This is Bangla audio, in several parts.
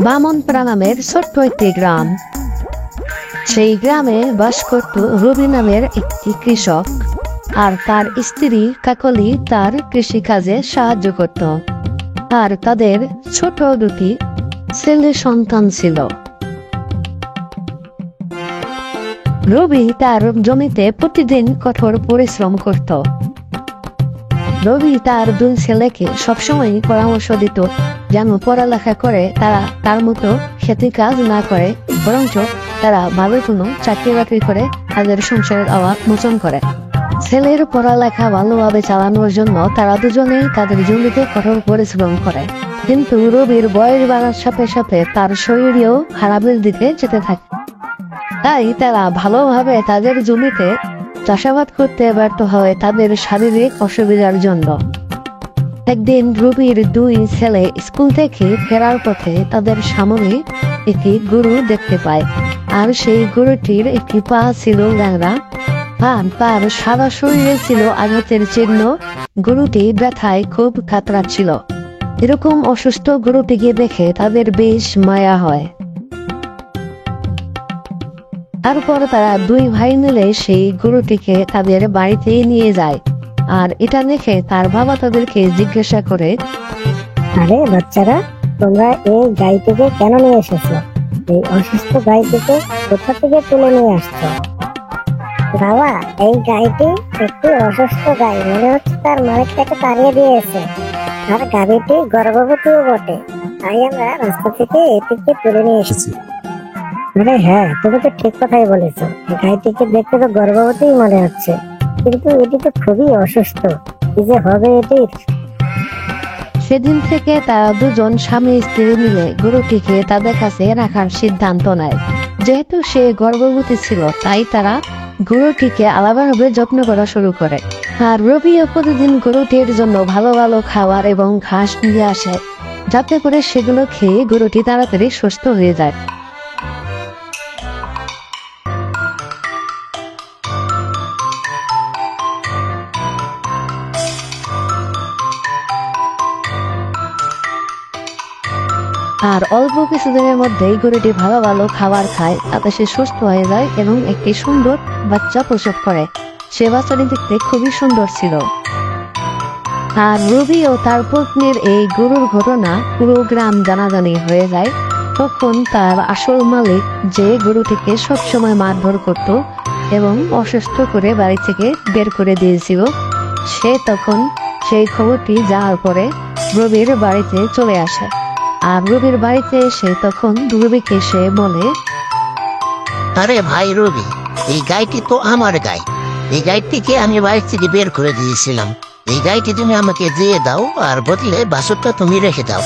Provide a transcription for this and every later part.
বামনপাড়া নামের ছোট্ট একটি গ্রাম। সেই গ্রামে বাস করত রবি নামের একটি কৃষক, আর তার স্ত্রী কাকলি তার কৃষিকাজে সাহায্য করত। আর তাদের ছোট দুটি ছেলে সন্তান ছিল। রবি তার জমিতে প্রতিদিন কঠোর পরিশ্রম করত। রবি তার দুই ছেলেকে সবসময় পরামর্শ দিত যেন পড়ালেখা করে তারা তার মতো খেতে কাজ না করে, বরঞ্চ তারা ভালো কোনো চাকরি বাকরি করে তাদের সংসারের অভাব মোচন করে। ছেলের পড়ালেখা ভালোভাবে চালানোর জন্য তারা দুজনেই তাদের জমিতে কঠোর পরিশ্রম করে। কিন্তু রবির বয়স বাড়ার সাথে সাথে তার শরীরেও খারাপের দিকে যেতে থাকে। তাই তারা ভালোভাবে তাদের জমিতে চাষাবাদ করতে ব্যর্থ হয় তাদের শারীরিক অসুবিধার জন্য। একদিন রবির দুই ছেলে স্কুল থেকে ফেরার পথে তাদের সামনে একটি গরু দেখতে পায়, আর সেই গরুটির একটি পা ছিল ল্যাংড়া, আর তার সারা শরীরে ছিল আঘাতের চিহ্ন। গরুটি ব্যথায় খুব কাতরাচ্ছিল। এরকম অসুস্থ গরুটিকে দেখে তাদের বেশ মায়া হয়। তারপর তারা দুই ভাই মিলে সেই গরুটিকে তাদের বাড়িতে নিয়ে যায়। আর এটা দেখে তার বাবা তাদেরকে জিজ্ঞাসা করে, আরে বাচ্চারা, তোমরা এই গাইটিকে কেন নিয়ে এসেছো? এই অসুস্থ গাইটিকে কোথা থেকে তুলে নিয়ে আসছো? বাবা, এই গাইটি একটি অসুস্থ গাই, মনে হচ্ছে তার মালিক তাকে তাড়িয়ে দিয়েছে। আর গাভীটি গর্ভবতীও বটে, তাই আমরা রাস্তা থেকে এটিকে তুলে নিয়ে এসেছি। আরে হ্যাঁ, তুমি তো ঠিক কথাই বলেছো। গাইটিকে দেখতে তো গর্ভবতী মনে হচ্ছে, কিন্তু এটি তো খুবই অসুস্থ। কি যে হবে এটির? সেদিন থেকে তারা দুজন স্বামী স্ত্রী মিলে গরুটিকে তাদের কাছে রাখার সিদ্ধান্ত নেয়। যেহেতু সে গর্ভবতী ছিল, তাই তারা গরুটিকে আলাদাভাবে যত্ন করা শুরু করে। আর রবিও প্রতিদিন গরুটির জন্য ভালো ভালো খাবার এবং ঘাস নিয়ে আসে, যাতে করে সেগুলো খেয়ে গরুটি তাড়াতাড়ি সুস্থ হয়ে যায়। আর অল্প কিছুদিনের মধ্যেই গরুটি ভালো ভালো খাবার খায়, তাতে সে সুস্থ হয়ে যায় এবং একটি সুন্দর বাচ্চা প্রসব করে। সে বাচ্চাটি দেখতে খুবই সুন্দর ছিল। আর রবি ও তার পত্নীর এই গরুর ঘটনা পুরো গ্রাম জানাজানি হয়ে যায়। তখন তার আসল মালিক, যে গরুটিকে সবসময় মারধর করত এবং অসুস্থ করে বাড়ি থেকে বের করে দিয়েছিল, সে তখন সেই খবরটি যাওয়ার পরে রবির বাড়িতে চলে আসে। আর রবির বাড়িতে এসে তখন রবিকে সে বলে, আরে ভাই রবি, এই গাইটি তো আমার গাই। এই গাইটিকে আমি বাড়ি থেকে বের করে দিয়েছিলাম। এই গাইটি তুমি আমাকে দিয়ে দাও, আর বদলে বাছুরটা তুমি রেখে দাও।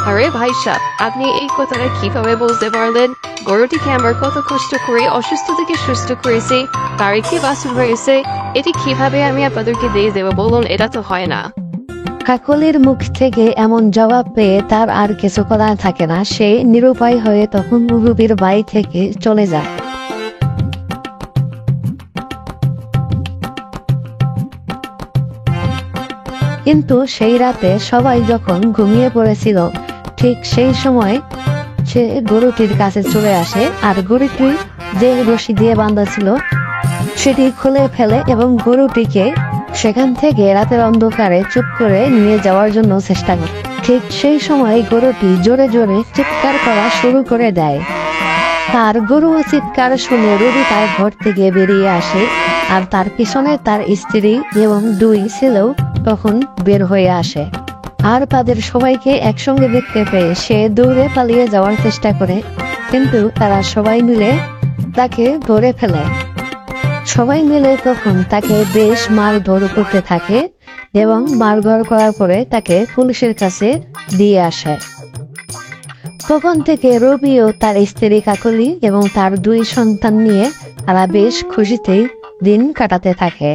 আরে ভাই সাহেব, আপনি এই কথাটা কিভাবে বলতে পারলেন? গরুটিকে আমার কত কষ্ট করে অসুস্থ থেকে সুস্থ করেছি, তার একটি বাছুর হয়েছে, এটি কিভাবে আমি আপনাদেরকে দিয়ে দেবো বলুন? এটা তো হয় না। কাকলির মুখ থেকে এমন জবাব পেয়ে তার আর কিছু করার থাকে না। সে নিরুপায় হয়ে তখন রবির বাড়ি থেকে চলে যায়। কিন্তু সেই রাতে সবাই যখন ঘুমিয়ে পড়েছিল, ঠিক সেই সময় সে গরুটির কাছে চলে আসে। আর গরুটি যে রশি দিয়ে বাঁধা ছিল সেটি খুলে ফেলে এবং গরুটিকে সেখান থেকে রাতের অন্ধকারে চুপ করে নিয়ে যাওয়ার জন্য চেষ্টা করে। ঠিক সেই সময় গরুটি জোরে জোরে চিৎকার করা শুরু করে দেয়। তার গরু চিৎকার শুনে রবি তার ঘর থেকে বেরিয়ে আসে, আর তার পিছনে তার স্ত্রী এবং দুই ছেলেও তখন বের হয়ে আসে। আর তাদের সবাইকে একসঙ্গে দেখতে পেয়ে সে দৌড়ে পালিয়ে যাওয়ার চেষ্টা করে, কিন্তু তারা সবাই মিলে তাকে ধরে ফেলে। সবাই মিলে তখন তাকে বেশ মারধর করতে থাকে এবং মারধর করার পরে তাকে পুলিশের কাছে দিয়ে আসে। তখন থেকে রবি ও তার স্ত্রী কাকলি এবং তার দুই সন্তান নিয়ে তারা বেশ খুশিতেই দিন কাটাতে থাকে।